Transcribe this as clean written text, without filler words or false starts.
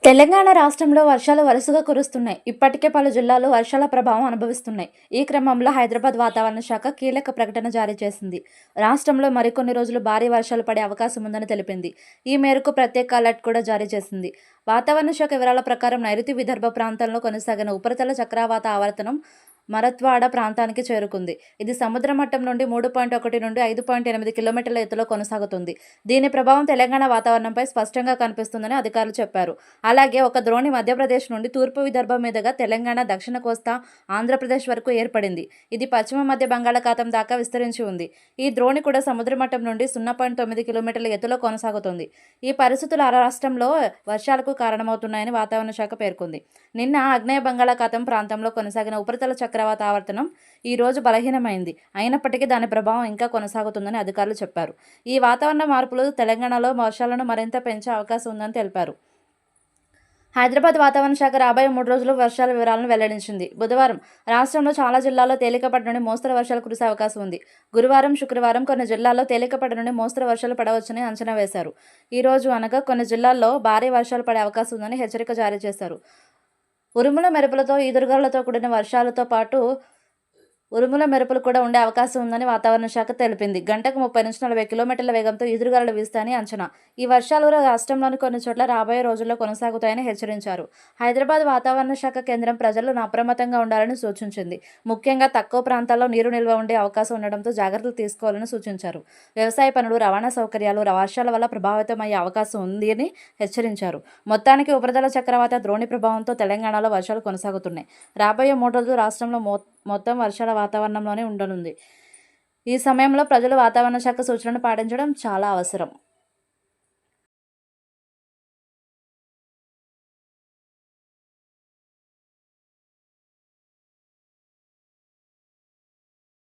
తెలంగాణ రాష్ట్రంలో వర్షాలు వరుసగా కురుస్తున్నాయి. ఇప్పటికే పలు జిల్లాలు వర్షాల ప్రభావం అనుభవిస్తున్నాయి. ఈ క్రమంలో హైదరాబాద్ వాతావరణ శాఖ కీలక ప్రకటన జారీ చేసింది. రాష్ట్రంలో మరికొన్ని రోజులు భారీ వర్షాలు పడే అవకాశం ఉందని తెలిపింది. ఈ మేరకు ప్రత్యేక అలర్ట్ కూడా జారీ చేసింది. వాతావరణ శాఖ వివరాల ప్రకారం నైరుతి విదర్భ ప్రాంతంలో కొనసాగిన ఉపరితల చక్రవాత ఆవర్తనం మరత్వాడ ప్రాంతానికి చేరుకుంది. ఇది సముద్ర మట్టం నుండి 3.1 నుండి 5.8 కిలోమీటర్ల ఎత్తులో కొనసాగుతుంది. దీని ప్రభావం తెలంగాణ వాతావరణంపై స్పష్టంగా కనిపిస్తుందని అధికారులు చెప్పారు. అలాగే ఒక ద్రోణి మధ్యప్రదేశ్ నుండి తూర్పు విదర్భ మీదుగా తెలంగాణ, దక్షిణ కోస్తా, ఆంధ్రప్రదేశ్ వరకు ఏర్పడింది. ఇది పశ్చిమ మధ్య బంగాళాఖాతం దాకా విస్తరించి ఉంది. ఈ ద్రోణి కూడా సముద్ర మట్టం నుండి 0.9 కిలోమీటర్ల ఎత్తులో కొనసాగుతుంది. ఈ పరిస్థితులు ఆ రాష్ట్రంలో వర్షాలకు కారణమవుతున్నాయని వాతావరణ శాఖ పేర్కొంది. నిన్న ఆగ్నేయ బంగాళాఖాతం ప్రాంతంలో కొనసాగిన ఉపరితల చక్రవాత ఆవర్తనం ఈ రోజు బలహీనమైంది. అయినప్పటికీ దాని ప్రభావం ఇంకా కొనసాగుతుందని అధికారులు చెప్పారు. ఈ వాతావరణ మార్పులు తెలంగాణలో వర్షాలను మరింత పెంచే అవకాశం ఉందని తెలిపారు. హైదరాబాద్ వాతావరణ శాఖ రాబోయే 3 రోజులు వర్షాల వివరాలను వెల్లడించింది. బుధవారం రాష్ట్రంలో చాలా జిల్లాల్లో తేలికపాటి నుండి మోస్తరు వర్షాలు కురిసే అవకాశం ఉంది. గురువారం, శుక్రవారం కొన్ని జిల్లాల్లో తేలికపాటి నుండి మోస్తరు వర్షాలు పడవచ్చని అంచనా వేశారు. ఈ రోజు అనగా కొన్ని జిల్లాల్లో భారీ వర్షాలు పడే అవకాశం ఉందని హెచ్చరిక జారీ చేశారు. ఉరుముల మెరుపులతో, ఈదురుగాలులతో కూడిన వర్షాలతో పాటు ఉరుముల మెరుపులు కూడా ఉండే అవకాశం ఉందని వాతావరణ శాఖ తెలిపింది. గంటకు 30 నుంచి 40 కిలోమీటర్ల వేగంతో ఈదురుగాలులు వీస్తాయని అంచనా. ఈ వర్షాలు రాష్ట్రంలోని కొన్ని చోట్ల రాబోయే రోజుల్లో కొనసాగుతాయని హెచ్చరించారు. హైదరాబాద్ వాతావరణ శాఖ కేంద్రం ప్రజలను అప్రమత్తంగా ఉండాలని సూచించింది. ముఖ్యంగా తక్కువ ప్రాంతాల్లో నీరు నిల్వ ఉండే అవకాశం ఉండడంతో జాగ్రత్తలు తీసుకోవాలని సూచించారు. వ్యవసాయ పనులు, రవాణా సౌకర్యాలు వర్షాల వల్ల ప్రభావితమయ్యే అవకాశం ఉంది అని హెచ్చరించారు. మొత్తానికి ఉపరితల చక్రవాత ద్రోణి ప్రభావంతో తెలంగాణలో వర్షాలు కొనసాగుతున్నాయి. రాబోయే 3 రోజులు రాష్ట్రంలో మొత్తం వర్షాల వాతావరణంలోనే ఉండనుంది. ఈ సమయంలో ప్రజలు వాతావరణ శాఖ సూచనలను పాటించడం చాలా అవసరం.